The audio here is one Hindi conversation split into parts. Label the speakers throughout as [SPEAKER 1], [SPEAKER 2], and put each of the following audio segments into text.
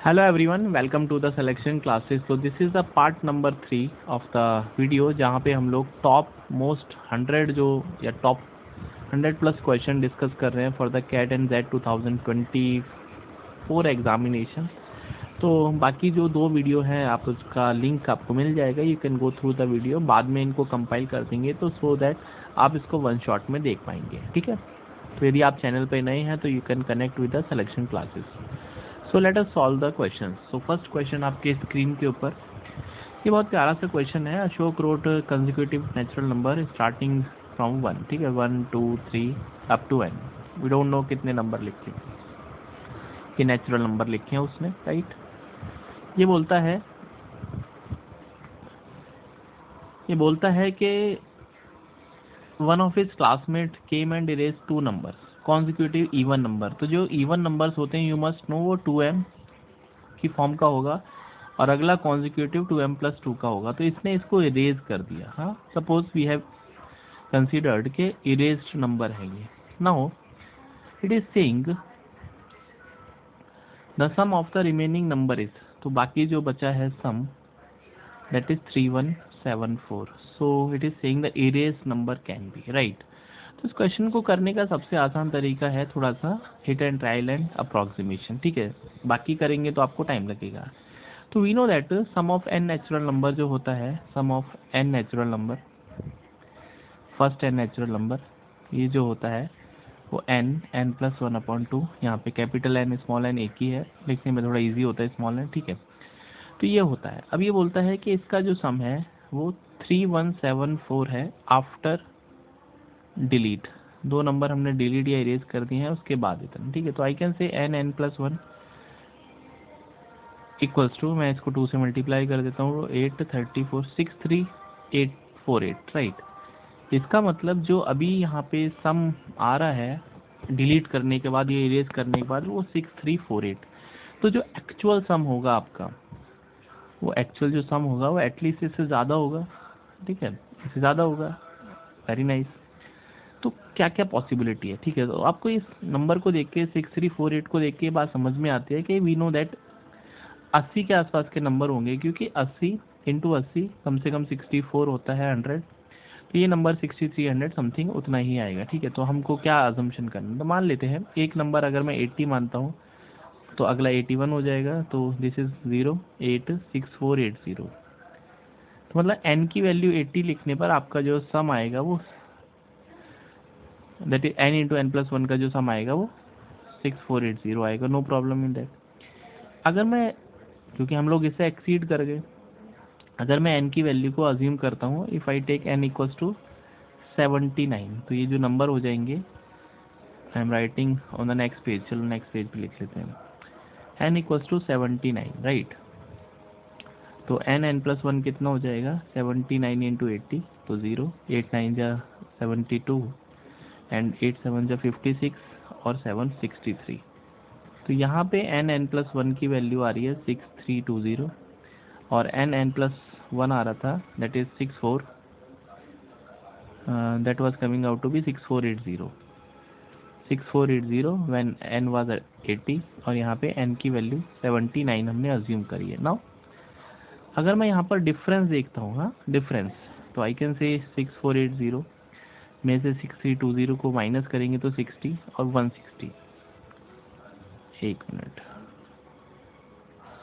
[SPEAKER 1] Hello everyone, welcome to the selection classes. So this is the part number 3 of the video जहाँ पे हम लोग टॉप मोस्ट 100 जो या टॉप 100 प्लस क्वेश्चन डिस्कस कर रहे हैं for the CAT and XAT 2024 examination. तो बाकी जो दो वीडियो हैं आप उसका लिंक आपको मिल जाएगा, you can go through the video. बाद में इनको कंपाइल कर देंगे तो सो दैट आप इसको वन शॉट में देख पाएंगे, ठीक है। तो यदि आप चैनल पे नए हैं तो you can connect with the Selection classes. So let us solve the question. So first question आपके स्क्रीन के ऊपर, ये बहुत प्यारा सा क्वेश्चन है। Ashok wrote consecutive natural numbers starting from 1, ठीक है, 1 2 3 up to n। We don't know कितने नंबर लिखे, कि नेचुरल नंबर लिखे हैं उसने, राइट। ये बोलता है कि one of his classmate came and erase 2 numbers consecutive even number. तो जो इवन नंबर्स होते हैं यू मस्ट नो वो 2m की फॉर्म का होगा और अगला कॉन्जिक्यूटिव 2m+2 का होगा। तो इसने इसको इरेज कर दिया। हाँ, सपोज वी हैव कंसीडर्ड के इरेज्ड नंबर है ये। Now it is saying the sum of the remaining number is, तो बाकी जो बचा है sum that is 3174। So it is saying the erased number can be, right. तो इस क्वेश्चन को करने का सबसे आसान तरीका है थोड़ा सा hit and trial and approximation, ठीक है। बाकी करेंगे तो आपको टाइम लगेगा। तो we know that sum of n natural number जो होता है, sum of n natural number, first n natural number, ये जो होता है वो n+1/2। यहाँ पे कैपिटल N स्मॉल n एक ही है, लिखने में थोड़ा इजी होता है स्मॉल n, ठीक है। तो ये होता है। अब ये बोलता है कि इसका जो सम है वो 3174 है आफ्टर डिलीट। दो नंबर हमने डिलीट या इरेज कर दिए हैं उसके बाद इतना, ठीक है। तो I can say n+1 equals to, मैं इसको 2 से मल्टीप्लाई कर देता हूँ, 834 राइट। इसका मतलब जो अभी यहाँ पे सम आ रहा है डिलीट करने के बाद, ये इरेज करने के बाद, वो 6348। तो जो एक्चुअल सम होगा आपका, वो एक्चुअल जो सम होगा वो एटलीस्ट इससे ज़्यादा होगा, ठीक है, इससे ज़्यादा होगा। Very nice. तो क्या क्या पॉसिबिलिटी है, ठीक है। तो आपको इस नंबर को देख के, 6348 को देख के बात समझ में आती है कि वी नो दैट 80 के आसपास के नंबर होंगे, क्योंकि 80 इंटू 80 कम से कम 64 होता है 100। तो ये नंबर 6300 समथिंग उतना ही आएगा, ठीक है। तो हमको क्या अजम्पशन करना है, तो मान लेते हैं एक नंबर अगर मैं 80 मानता हूँ तो अगला 81 हो जाएगा। तो दिस इज 086480। तो मतलब n की वैल्यू 80 लिखने पर आपका जो सम आएगा वो that is n into n+1 का जो सम आएगा वो 6480 आएगा। No problem in that. अगर मैं, क्योंकि हम लोग इससे एक्सीड कर गए, अगर मैं n की वैल्यू को अज्यूम करता हूँ, if I take n equals to 79, तो ये जो नंबर हो जाएंगे, I am writing on the next page, चलो नेक्स्ट पेज पे लिख लेते हैं, n इक्वल्स टू 79, राइट। तो n+1 कितना हो जाएगा, 79 इंटू 80, तो 0, 8 9 जा 72 एंड 8 7 जा 56 और 7 63। तो यहाँ पे n+1 की वैल्यू आ रही है 6320 और n+1 आ रहा था that is 64, that was coming out to be 6480 when n was 80 और यहाँ पे n की वैल्यू 79 हमने अज्यूम करी है। नाउ अगर मैं यहाँ पर डिफरेंस देखता हूँ, हाँ डिफरेंस, तो आई कैन से 6480 में से 6320 को माइनस करेंगे तो 60 और 160, एक मिनट,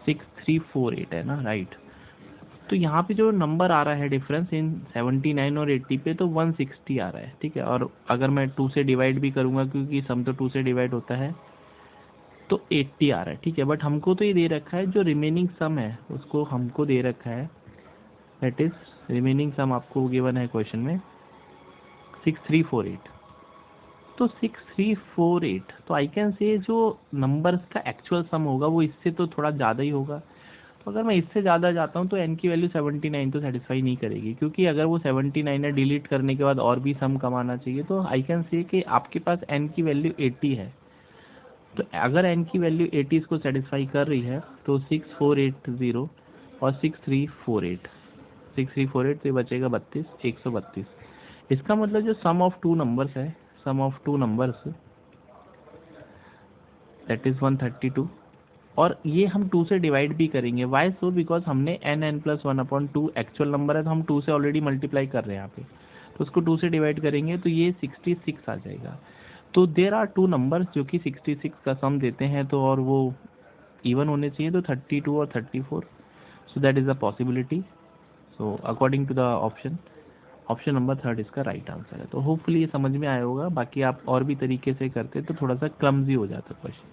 [SPEAKER 1] 6348 है ना, राइट। तो यहाँ पे जो नंबर आ रहा है डिफरेंस इन 79 और 80 पे, तो 160 आ रहा है, ठीक है। और अगर मैं 2 से डिवाइड भी करूँगा, क्योंकि सम तो 2 से डिवाइड होता है, तो 80 आ रहा है, ठीक है। बट हमको तो ये दे रखा है जो रिमेनिंग सम है उसको हमको दे रखा है, दैट इज रिमेनिंग सम आपको गिवन है क्वेश्चन में 6348। तो 6348, तो आई कैन से जो नंबर्स का एक्चुअल सम होगा वो इससे तो थोड़ा ज़्यादा ही होगा। तो अगर मैं इससे ज़्यादा जाता हूँ तो n की वैल्यू 79 तो सेटिस्फाई नहीं करेगी, क्योंकि अगर वो 79 है, डिलीट करने के बाद और भी सम कम आना चाहिए। तो आई कैन से कि आपके पास n की वैल्यू 80 है, तो अगर n की वैल्यू 80 इसको सेटिस्फाई कर रही है तो 6480 और 6348 तो ये बचेगा 32, 132। इसका मतलब जो सम ऑफ टू नंबर्स है, sum of two numbers that is 132 और ये हम 2 से डिवाइड भी करेंगे। Y so? बिकॉज हमने n+1/2 एक्चुअल नंबर है तो हम 2 से ऑलरेडी मल्टीप्लाई कर रहे हैं यहाँ पे, तो उसको 2 से डिवाइड करेंगे तो ये 66 आ जाएगा। तो देर आर 2 नंबर्स जो कि 66 का सम देते हैं, तो और वो इवन होने चाहिए, तो 32 और 34, so that is a possibility. So according to the option number 3 इसका राइट आंसर है। तो होपफुली ये समझ में आया होगा, बाकी आप और भी तरीके से करते तो थोड़ा सा क्लमजी हो जाता question.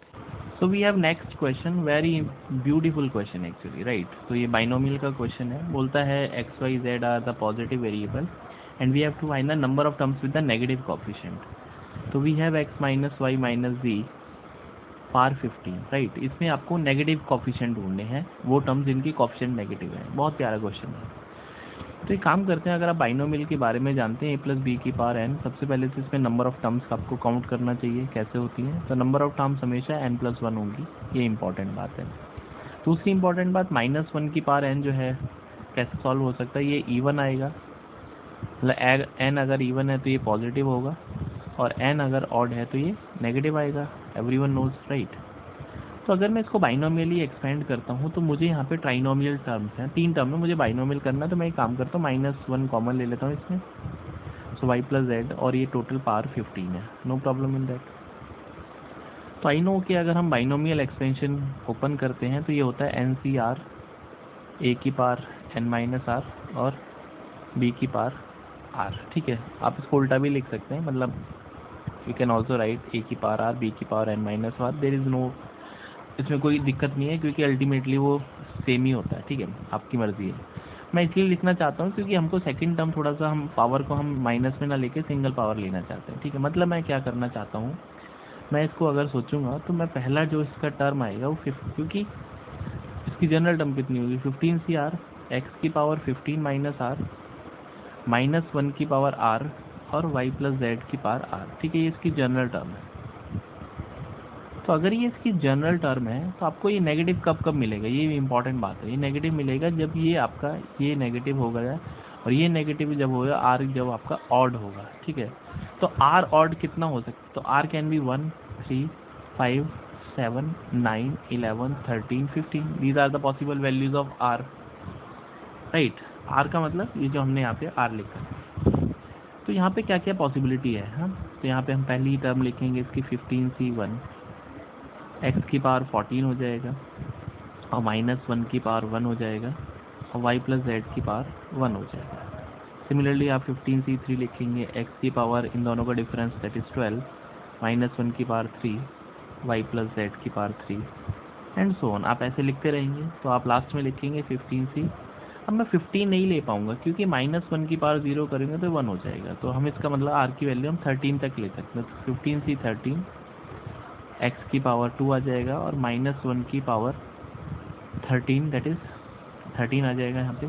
[SPEAKER 1] So we have next question, very beautiful question actually, right. तो ये बाइनोमियल का क्वेश्चन है, बोलता है X Y Z are the positive variable and we have to find the number of terms with the negative coefficient. तो we have X minus Y minus Z power 15, right. इसमें आपको नेगेटिव कोएफिशिएंट ढूंढने हैं, वो टर्म्स जिनकी कोएफिशिएंट नेगेटिव है। बहुत प्यारा क्वेश्चन है। तो एक काम करते हैं, अगर आप बाइनोमियल के बारे में जानते हैं a+b⁴n, सबसे पहले तो इसमें नंबर ऑफ टर्म्स आपको काउंट करना चाहिए कैसे होती हैं। तो नंबर ऑफ टर्म्स हमेशा n+1 होंगी, ये इंपॉर्टेंट बात है। दूसरी इंपॉर्टेंट बात, -1n जो है कैसे सॉल्व हो सकता है, ये इवन आएगा, मतलब n अगर इवन है तो ये पॉजिटिव होगा और n अगर ऑड है तो ये नेगेटिव आएगा, एवरीवन नोज, राइट। तो अगर मैं इसको बाइनोमियली एक्सपेंड करता हूँ तो मुझे यहाँ पे ट्राइनोमियल टर्म्स हैं, 3 टर्म में मुझे बाइनोमियल करना है, तो मैं एक काम करता हूँ -1 कॉमन ले लेता हूँ इसमें, सो y + z, और ये टोटल पावर 15 है, नो प्रॉब्लम इन दैट। तो आई नो कि अगर हम बाइनोमियल एक्सपेंशन ओपन करते हैं तो ये होता है NCR a⁻n−r और b⁻r, ठीक है। आप इसको उल्टा भी लिख सकते हैं, मतलब you can also write a⁻r b⁻n−r, there is no, इसमें कोई दिक्कत नहीं है क्योंकि अल्टीमेटली वो सेम ही होता है, ठीक है, आपकी मर्ज़ी है। मैं इसलिए लिखना चाहता हूँ क्योंकि हमको सेकंड टर्म थोड़ा सा, हम पावर को हम माइनस में ना लेके सिंगल पावर लेना चाहते हैं, ठीक है। मतलब मैं क्या करना चाहता हूँ, मैं इसको अगर सोचूंगा तो मैं पहला जो इसका टर्म आएगा वो क्योंकि इसकी जनरल टर्म कितनी होगी 15CR x⁻15 - r -1 और y+z⁻r, ठीक है, ये इसकी जनरल टर्म है। तो अगर ये इसकी जनरल टर्म है तो आपको ये नेगेटिव कब मिलेगा, ये इंपॉर्टेंट बात है। ये नेगेटिव मिलेगा जब ये आपका ये नेगेटिव होगा और ये नेगेटिव जब होगा आर जब आपका ऑड होगा, ठीक है। तो आर ऑड कितना हो सकता है, तो r can be 1, 3, 5, 7, 9, 11, 13, 15, these are the possible values of r, right. R का मतलब ये जो हमने यहाँ पे आर लिखा है। तो यहाँ पे क्या क्या पॉसिबिलिटी है, हाँ। तो यहाँ पे हम पहली टर्म लिखेंगे इसकी 15c1 x⁻14 हो जाएगा और -1 हो जाएगा और y+z⁻1 हो जाएगा। सिमिलरली आप 15c3 लिखेंगे x⁻, इन दोनों का difference that is 12 -1⁻3 y+z⁻3 and so on, आप ऐसे लिखते रहेंगे। तो आप लास्ट में लिखेंगे 15c। अब मैं 15 नहीं ले पाऊंगा क्योंकि -1⁻0 करेंगे तो 1 हो जाएगा, तो हम इसका मतलब r की वैल्यू हम 13 तक ले सकते हैं। तो 15c 13 x⁻2 आ जाएगा और -1⁻13 दैट इज 13 आ जाएगा यहाँ पे।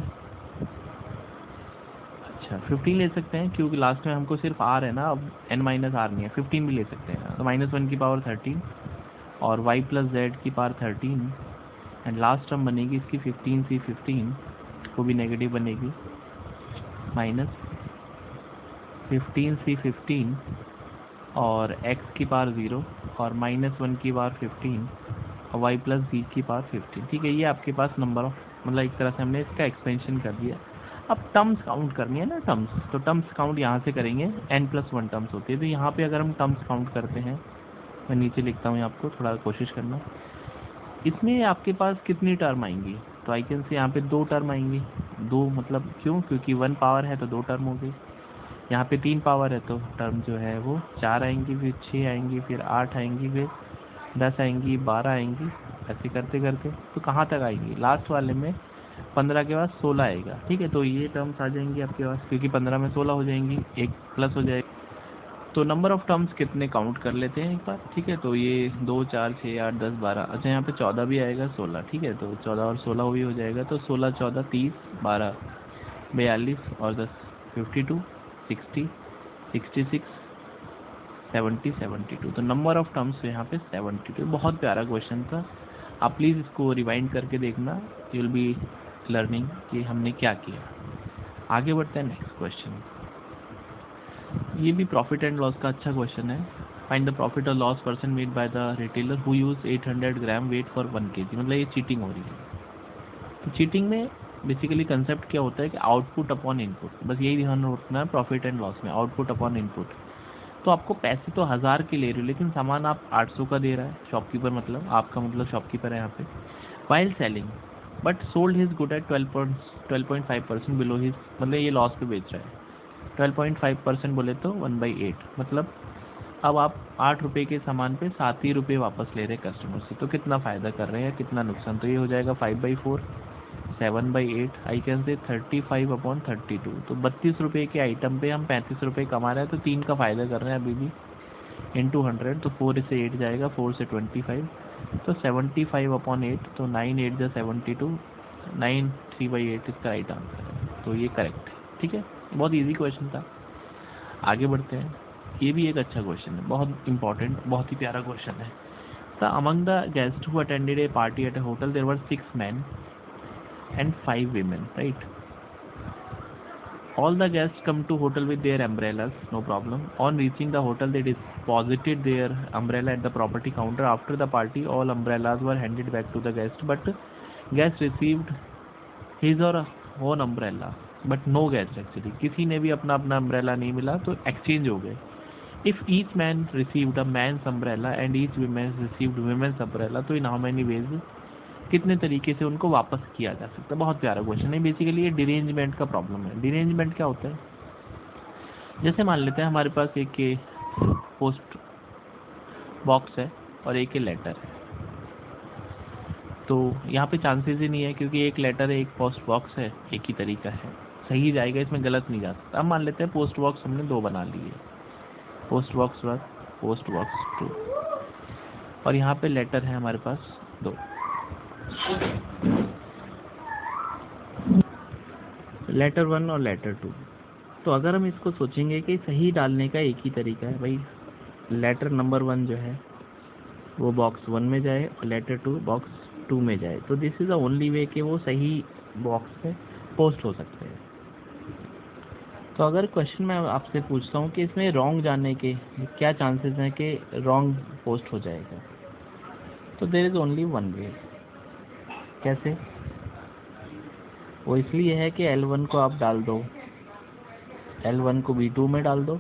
[SPEAKER 1] अच्छा 15 ले सकते हैं क्योंकि लास्ट में हमको सिर्फ r है ना, अब n - r नहीं है, 15 भी ले सकते हैं। तो -1⁻13 और y+z⁻13 एंड लास्ट टर्म बनेगी इसकी 15c 15 को भी नेगेटिव बनेगी -15c 15 और x⁻0 और -1⁻15 और y+z⁻15, ठीक है। ये आपके पास नंबर ऑफ, मतलब एक तरह से हमने इसका एक्सपेंशन कर दिया। अब टर्म्स काउंट करनी है ना, टर्म्स, तो टर्म्स काउंट यहाँ से करेंगे, n+1 टर्म्स होती है। तो यहाँ पे अगर हम टर्म्स काउंट करते हैं, मैं नीचे लिखता हूँ आपको थोड़ा कोशिश करना, इसमें आपके पास कितनी टर्म आएंगी, तो आई कैन से यहाँ पे 2 टर्म आएंगी। 2 मतलब क्यों, क्योंकि 1 पावर है तो 2 टर्म हो गई। यहाँ पे 3 पावर है तो टर्म जो है वो 4 आएंगी, फिर 6 आएंगी, फिर 8 आएंगी, फिर 10 आएंगी, 12 आएंगी, ऐसे करते करते तो कहाँ तक आएंगी, लास्ट वाले में 15 के बाद 16 आएगा, ठीक है। तो ये टर्म्स आ जाएंगी आपके पास क्योंकि 15 में 16 हो जाएंगी, एक प्लस हो जाएगी। तो नंबर ऑफ टर्म्स कितने काउंट कर लेते हैं एक बार, ठीक है। तो ये 2, 4, 6, 8, 10, 12, अच्छा यहाँ पे 14 भी आएगा, 16, ठीक है। तो 14 और 16 भी हो जाएगा, तो 16, 14, 30, 12, 42 और 10, 52, 60, 66, 70, 72। तो नंबर ऑफ टर्म्स यहाँ पे 72। बहुत प्यारा क्वेश्चन था, आप प्लीज़ इसको रिवाइंड करके देखना, यू विल बी लर्निंग कि हमने क्या किया। आगे बढ़ते हैं नेक्स्ट क्वेश्चन। ये भी प्रॉफिट एंड लॉस का अच्छा क्वेश्चन है। फाइंड द प्रॉफिट और loss percent made by the retailer who use 800 gram weight for 1 kg। मतलब ये चीटिंग हो रही है। तो चीटिंग में बेसिकली कंसेप्ट क्या होता है कि आउटपुट अपॉन इनपुट, बस यही ध्यान रखना है प्रॉफिट एंड लॉस में, आउटपुट अपॉन इनपुट। तो आपको पैसे तो 1000 के ले रहे हो लेकिन सामान आप 800 का दे रहा है शॉपकीपर, मतलब आपका मतलब शॉपकीपर है यहाँ पे। While selling but sold his good at 12.5% below his, मतलब ये लॉस पे बेच रहा है। 12.5% बोले तो 1/8, मतलब अब आप 8 रुपये के सामान पे 7 ही रुपये वापस ले रहे कस्टमर से, तो कितना फ़ायदा कर रहे हैं, कितना नुकसान। तो ये हो जाएगा 5/4, 7/8, आई कैन से 35/32। तो 32 रुपये के आइटम पे हम 35 रुपये कमा रहे हैं, तो 3 का फ़ायदा कर रहे हैं अभी भी, इंटू 100। तो 4 से 8 जाएगा, 4 से 25, तो 75/8, तो 9 8 जा 72, 9 3/8 इसका राइट आंसर है। तो ये करेक्ट है, ठीक है। बहुत इजी क्वेश्चन था। आगे बढ़ते हैं। ये भी एक अच्छा क्वेश्चन है, बहुत इंपॉर्टेंट, बहुत ही प्यारा क्वेश्चन है। The among the guest who attended a party at a hotel there were 6 men and 5 women, right? All the guests come to hotel with their umbrellas, no problem. On reaching the hotel, they deposited their umbrella at the property counter. After the party, all umbrellas were handed back to the guest, but guest received his or her own umbrella, but no guest actually, किसी ने भी अपना अपना umbrella नहीं मिला, तो exchange हो गए। If each man received a man's umbrella and each woman received women's umbrella, तो in how many ways, कितने तरीके से उनको वापस किया जा सकता है। बहुत प्यारा क्वेश्चन है। बेसिकली ये डिरेंजमेंट का प्रॉब्लम है। डिरेंजमेंट क्या होता है, जैसे मान लेते हैं हमारे पास एक पोस्ट बॉक्स है और एक लेटर है, तो यहाँ पे चांसेस ही नहीं है क्योंकि एक लेटर है एक पोस्ट बॉक्स है, एक ही तरीका है, सही जाएगा, इसमें गलत नहीं जा सकता। अब मान लेते हैं पोस्ट बॉक्स हमने 2 बना लिए, पोस्ट बॉक्स 1, पोस्ट बॉक्स 2, और यहाँ पे लेटर है हमारे पास 2। लेटर 1 और लेटर 2। तो अगर हम इसको सोचेंगे कि सही डालने का एक ही तरीका है भाई, लेटर नंबर 1 जो है वो बॉक्स 1 में जाए और लेटर 2 बॉक्स 2 में जाए, तो this is the only way कि वो सही बॉक्स में पोस्ट हो सकते हैं। तो अगर क्वेश्चन मैं आपसे पूछता हूँ कि इसमें रॉन्ग जाने के क्या चांसेस हैं कि रॉन्ग पोस्ट हो जाएगा, तो there is only one way. कैसे? वो इसलिए है कि L1 को आप डाल दो, L1 को B2 में डाल दो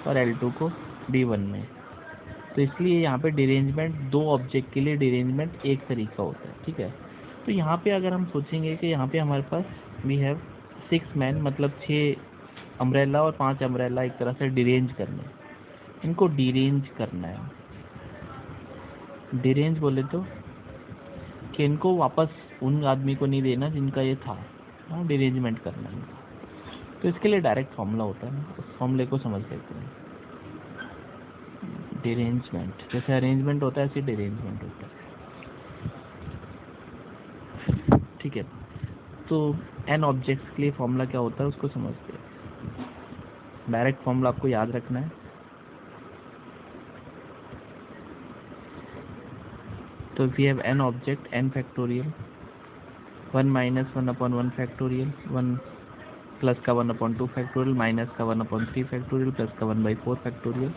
[SPEAKER 1] और L2 को B1 में, तो इसलिए यहाँ पे डिरेंजमेंट 2 ऑब्जेक्ट के लिए डिरेंजमेंट एक तरीका होता है, ठीक है। तो यहाँ पे अगर हम सोचेंगे कि यहाँ पे हमारे पास वी हैव 6 मैन, मतलब 6 अम्ब्रेला और 5 अम्ब्रेला एक तरह से डिरेंज करने, इनको डिरेंज करना है। डिरेंज बोले तो कि इनको वापस उन आदमी को नहीं देना जिनका ये था, हाँ, डिरेंजमेंट करना है। तो इसके लिए डायरेक्ट फॉर्मूला होता है, उस फॉर्मूले को समझ लेते हैं। डिरेंजमेंट जैसे अरेंजमेंट होता है ऐसे डिरेंजमेंट होता है, ठीक है। तो एन ऑब्जेक्ट्स के लिए फॉर्मूला क्या होता है उसको समझते हैं। डायरेक्ट फॉर्मूला आपको याद रखना है। तो we have an object n factorial, 1 - 1/1 factorial, 1 plus का 1/2 फैक्टोरियल, माइनस का 1/3 फैक्टोरियल, प्लस का 1/4 फैक्टोरियल।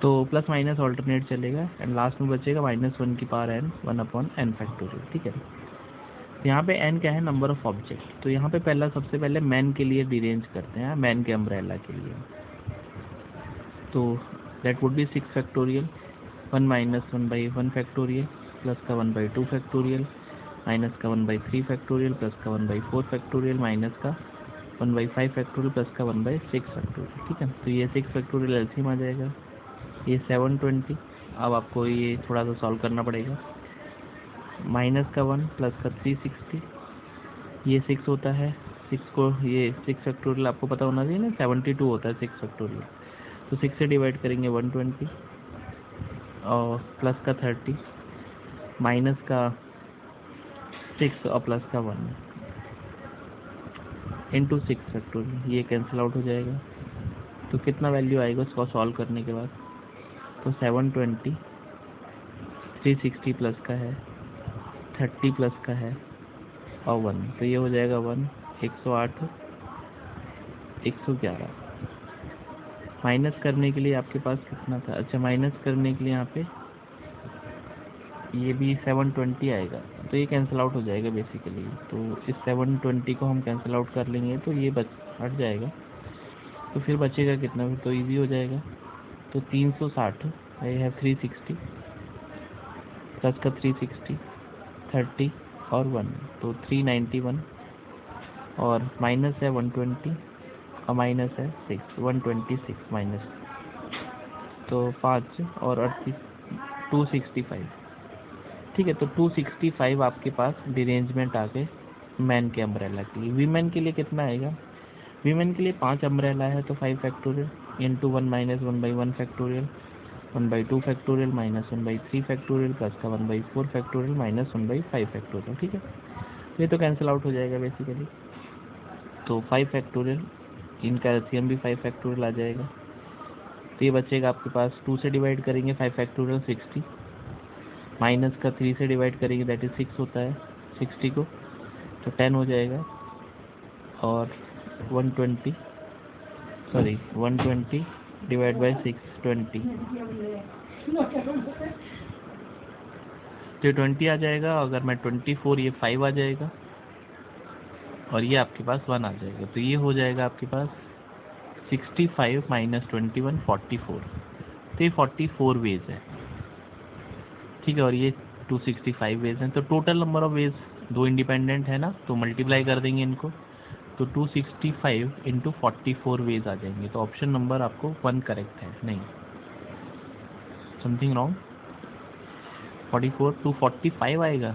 [SPEAKER 1] तो प्लस माइनस ऑल्टरनेट चलेगा एंड लास्ट में बचेगा -1 की पावर n, 1/n फैक्टोरियल, ठीक है। यहाँ पे n क्या है, नंबर ऑफ ऑब्जेक्ट। तो यहाँ पे सबसे पहले मैन के लिए डिरेंज करते हैं, मैन के अम्ब्रेला के लिए। तो that would be 6 factorial, 1 - 1/1 factorial, plus का 1/2 फैक्टोरियल, माइनस का 1/3 फैक्टोरियल, प्लस का 1/4 फैक्टोरियल, माइनस का 1/5 फैक्टोरियल, प्लस का 1/6 फैक्टोरियल, ठीक है। तो ये 6 फैक्टोरियल एलसीएम आ जाएगा, ये 720। अब आपको ये थोड़ा सा सॉल्व करना पड़ेगा। माइनस का 1 प्लस का 360, ये 6 होता है, 6 को ये 6 फैक्टोरियल आपको पता होना चाहिए ना, 72 होता है 6 फैक्टोरियल। तो 6 से डिवाइड करेंगे 120 और प्लस का 30, माइनस का 6 और प्लस का 1 इंटू 6 फैक्टोरियल, ये कैंसिल आउट हो जाएगा। तो कितना वैल्यू आएगा उसको सॉल्व करने के बाद, तो 720, 360 प्लस का है, 30 प्लस का है और 1, तो ये हो जाएगा 1, 108, 111। माइनस करने के लिए आपके पास कितना था, अच्छा माइनस करने के लिए यहाँ पे ये भी 720 आएगा, तो ये कैंसिल आउट हो जाएगा बेसिकली। तो इस 720 को हम कैंसिल आउट कर लेंगे तो ये हट जाएगा, तो फिर बचेगा कितना, फिर तो इजी हो जाएगा। तो 360 आई हैव 360 प्लस का 360 30 और 1, तो 391 और माइनस है 120 और माइनस है 6, 126 माइनस, तो 5 और 38 265। ठीक है, तो 265 आपके पास डिरेंजमेंट आ गए मैन के अम्ब्रेला के लिए। वीमेन के लिए कितना आएगा, वीमेन के लिए 5 अम्ब्रेला है तो 5 factorial into 1 minus 1/1 factorial 1/2 factorial minus 1/3 factorial plus का 1/4 फैक्टोरियल माइनस 1/5 फैक्टोरियल। ठीक है, ये तो कैंसिल आउट हो जाएगा बेसिकली। तो 5 फैक्टोरियल, इनका एलसीएम भी 5 फैक्टोरियल आ जाएगा, तो ये बचेगा आपके पास 2 से डिवाइड करेंगे 5 फैक्टोरियल 60, माइनस का 3 से डिवाइड करेंगे दैट इज 6 होता है 60 को, तो 10 हो जाएगा और 120 डिवाइड बाई 6 20, तो 20 आ जाएगा। अगर मैं 24, ये 5 आ जाएगा और ये आपके पास 1 आ जाएगा, तो ये हो जाएगा आपके पास 65 माइनस 21 44, तो ये 44 वेज है। ठीक है, और ये 265 वेज हैं, तो total number of ways 2 independent है ना, तो मल्टीप्लाई कर देंगे इनको, तो 265 इंटू 44 वेज आ जाएंगे। तो ऑप्शन नंबर आपको 1 करेक्ट है, नहीं समथिंग रॉन्ग, 44 245 आएगा।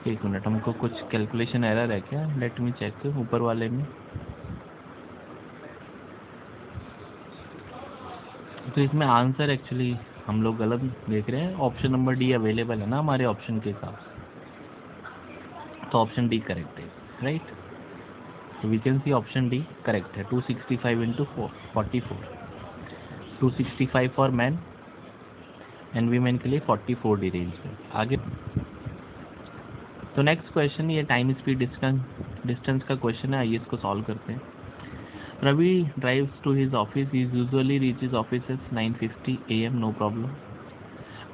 [SPEAKER 1] एक मिनट, हमको कुछ कैलकुलेशन एरर है क्या, लेट मी चेक ऊपर वाले में। तो इसमें आंसर एक्चुअली हम लोग गलत देख रहे हैं, ऑप्शन नंबर डी अवेलेबल है ना हमारे ऑप्शन के हिसाब से, तो ऑप्शन डी करेक्ट है, राइट। तो we can see option D correct है। 265 into 44, 265 for man and women के लिए 44 डिरेंजमेंट। आगे तो नेक्स्ट क्वेश्चन, ये टाइम स्पीड डिस्टेंस का क्वेश्चन है, आइए इसको सॉल्व करते हैं। Ravi drives to his office, he usually reaches office at 9:50 AM, no problem.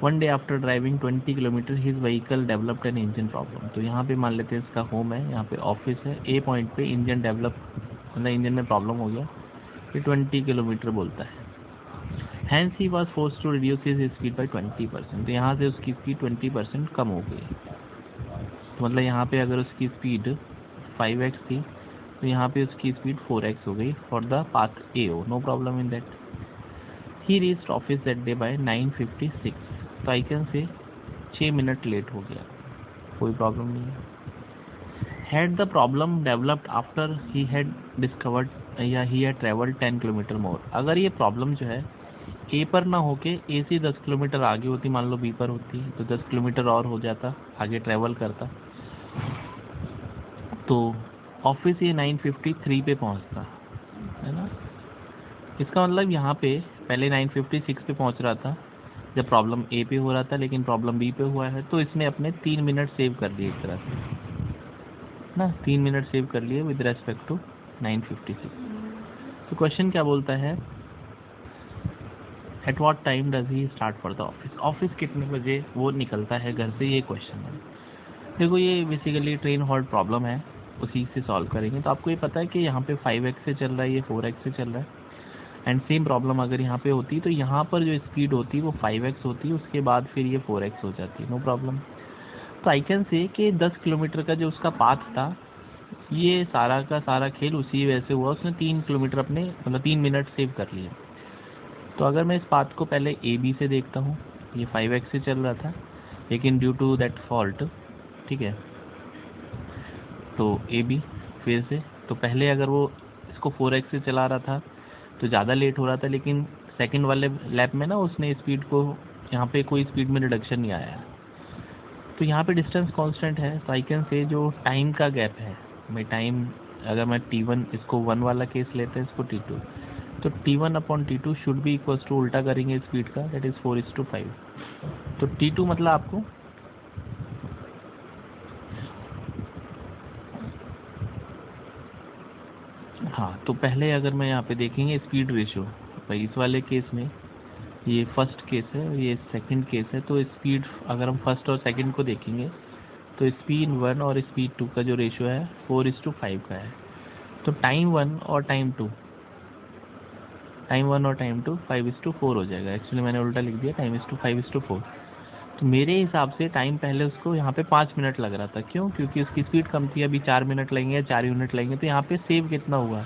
[SPEAKER 1] One day after driving 20 kilometre his vehicle developed an engine problem. तो यहाँ पे मान लेते हैं इसका होम है, यहाँ पे ऑफिस है, ए पॉइंट पे इंजन डेवलप मतलब इंजन में प्रॉब्लम हो गया, ये 20 किलोमीटर बोलता है। Hence he was force to reduce his speed by 20%, तो यहाँ से उसकी स्पीड 20% कम हो गई। तो मतलब यहाँ पे अगर उसकी स्पीड 5x थी तो यहाँ पे उसकी स्पीड 4x हो गई for the path AO, no problem in that. He reached office that day by 9:56, तो I can say 6 minute late हो गया, कोई प्रॉब्लम नहीं है। Had the problem developed after he had discovered या ही हैड ट्रेवल्ड 10 किलोमीटर मोर, अगर ये प्रॉब्लम जो है ए पर ना होके ए से 10 किलोमीटर आगे होती, मान लो बी पर होती तो 10 किलोमीटर और हो जाता, आगे ट्रेवल करता, तो ऑफिस ये 9:53 पे पहुंचता है ना। इसका मतलब यहाँ पे पहले 9:56 पे पहुंच रहा था जब प्रॉब्लम ए पे हो रहा था, लेकिन प्रॉब्लम बी पे हुआ है, तो इसने अपने 3 मिनट सेव कर लिए एक तरह से ना, 3 मिनट सेव कर लिए विद रेस्पेक्ट टू 9:56। तो क्वेश्चन क्या बोलता है, at what time does he start for the office, office कितने बजे वो निकलता है घर से, ये क्वेश्चन है। देखो ये बेसिकली ट्रेन हॉल्ट प्रॉब्लम है, उसी से सॉल्व करेंगे। तो आपको ये पता है कि यहाँ पे 5x से चल रहा है, ये 4x से चल रहा है, एंड सेम प्रॉब्लम अगर यहाँ पे होती तो यहाँ पर जो स्पीड होती वो 5x होती, उसके बाद फिर ये 4x हो जाती, नो प्रॉब्लम। तो आई कैन से कि 10 किलोमीटर का जो उसका पाथ था, ये सारा का सारा खेल उसी वजह से हुआ, उसने 3 किलोमीटर अपने मतलब 3 मिनट सेव कर लिए। तो अगर मैं इस पाथ को पहले AB से देखता हूँ, ये 5x से चल रहा था, लेकिन ड्यू टू दैट फॉल्ट, ठीक है, तो AB फिर से, तो पहले अगर वो इसको 4x से चला रहा था तो ज़्यादा लेट हो रहा था, लेकिन सेकंड वाले लैप में ना उसने स्पीड को, यहाँ पे कोई स्पीड में रिडक्शन नहीं आया, तो यहाँ पे डिस्टेंस कांस्टेंट है। तो आई कैन से जो टाइम का गैप है, मैं टाइम अगर मैं T1 इसको 1 वाला केस लेते हैं, इसको T2, तो T1 upon T2 should be equal to, उल्टा करेंगे स्पीड का, दैट इज़ 4:5। तो T2 मतलब आपको हाँ हाँ, तो पहले अगर मैं यहाँ पे देखेंगे स्पीड रेशियो, भाई इस वाले केस में ये फर्स्ट केस है और ये सेकंड केस है, तो स्पीड अगर हम फर्स्ट और सेकंड को देखेंगे तो स्पीड 1 और स्पीड 2 का जो रेशियो है 4:5 का है। तो टाइम 1 और टाइम 2 5:4 हो जाएगा। एक्चुअली मैंने उल्टा लिख दिया, टाइम 5:4। तो मेरे हिसाब से टाइम पहले उसको यहाँ पे 5 मिनट लग रहा था। क्यों? क्योंकि उसकी स्पीड कम थी। अभी 4 मिनट लगेंगे या 4 यूनिट लगेंगे, तो यहाँ पे सेव कितना हुआ?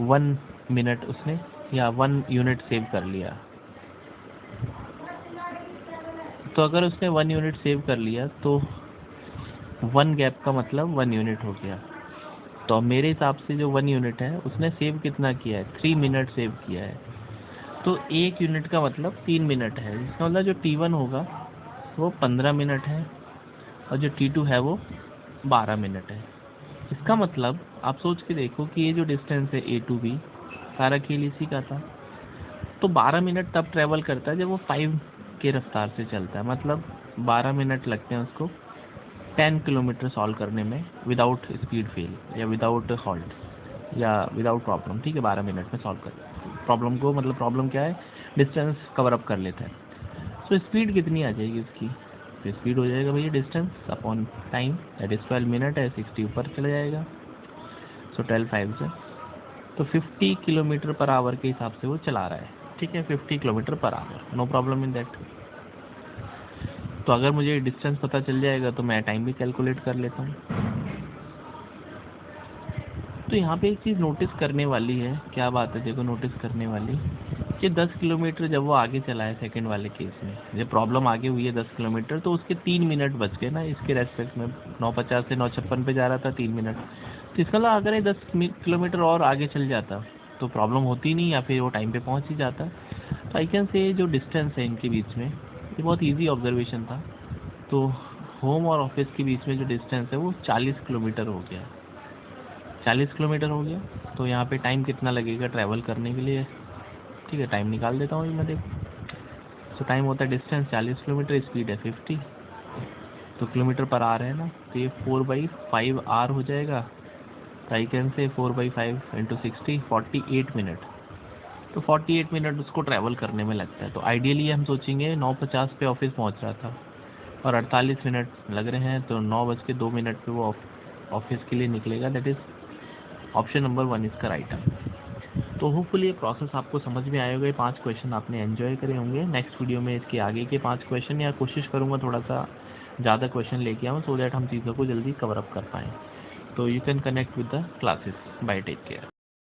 [SPEAKER 1] 1 मिनट उसने या 1 यूनिट सेव कर लिया। तो अगर उसने 1 यूनिट सेव कर लिया तो 1 गैप का मतलब 1 यूनिट हो गया। तो मेरे हिसाब से जो 1 यूनिट है उसने सेव कितना किया है? 3 मिनट सेव किया है। तो 1 यूनिट का मतलब 3 मिनट है। इसका मतलब जो T1 होगा वो 15 मिनट है और जो T2 है वो 12 मिनट है। इसका मतलब आप सोच के देखो कि ये जो डिस्टेंस है A to B सारा खेल इसी का था। तो 12 मिनट तब ट्रैवल करता है जब वो 5 के रफ्तार से चलता है। मतलब 12 मिनट लगते हैं उसको 10 किलोमीटर सॉल्व करने में विदाउट स्पीड फेल या विदाउट हॉल्ट या विदाउट प्रॉब्लम। ठीक है, 12 मिनट में सॉल्व कर प्रॉब्लम को, मतलब प्रॉब्लम क्या है? डिस्टेंस कवर अप कर लेता है। सो स्पीड कितनी आ जाएगी इसकी? तो स्पीड हो जाएगा भैया distance upon time, that is 12 minute है, 60 ऊपर चला जाएगा। सो 12 5 से तो 50 किलोमीटर पर आवर के हिसाब से वो चला रहा है। ठीक है, 50 kilometre per hour, no problem in that. तो अगर मुझे डिस्टेंस पता चल जाएगा तो मैं टाइम भी कैलकुलेट कर लेता हूँ। तो यहाँ पे एक चीज़ नोटिस करने वाली है। क्या बात है? देखो नोटिस करने वाली कि 10 किलोमीटर जब वो आगे चला है सेकंड वाले केस में, जब प्रॉब्लम आगे हुई है 10 किलोमीटर, तो उसके 3 मिनट बच गए ना इसके रेस्पेक्ट में। 9:50 से 9:56 पे जा रहा था, 3 मिनट। तो इसका मतलब अगर ये 10 किलोमीटर और आगे चल जाता तो प्रॉब्लम होती नहीं, या फिर वो टाइम पे पहुँच ही जाता। तो आई कैन से जो डिस्टेंस है इनके बीच में, ये बहुत ईजी ऑब्जर्वेशन था। तो होम और ऑफिस के बीच में जो डिस्टेंस है वो 40 किलोमीटर हो गया। 40 किलोमीटर हो गया। तो यहाँ पे टाइम कितना लगेगा ट्रैवल करने के लिए? ठीक है, टाइम निकाल देता हूँ मैं, देखो। सो टाइम होता है डिस्टेंस 40 किलोमीटर, स्पीड है 50, तो किलोमीटर पर आर है ना, तो ये 4/5 आर हो जाएगा। तो I can say 4/5 into 60, 48 minute. तो 48 मिनट उसको ट्रैवल करने में लगता है। तो आइडियली हम सोचेंगे 9:50 पे ऑफिस पहुँच रहा था और 48 मिनट लग रहे हैं, तो 9:02 पे वो ऑफिस के लिए निकलेगा। दैट इज़ ऑप्शन नंबर 1 इसका राइट है। तो होपफुली ये प्रोसेस आपको समझ में आए होंगे। 5 क्वेश्चन आपने एंजॉय करे होंगे। नेक्स्ट वीडियो में इसके आगे के 5 क्वेश्चन, या कोशिश करूँगा थोड़ा सा ज़्यादा क्वेश्चन लेके आऊँ, सो दैट हम चीज़ों को जल्दी कवर अप कर पाएँ। तो you can connect with the classes. Bye, take care.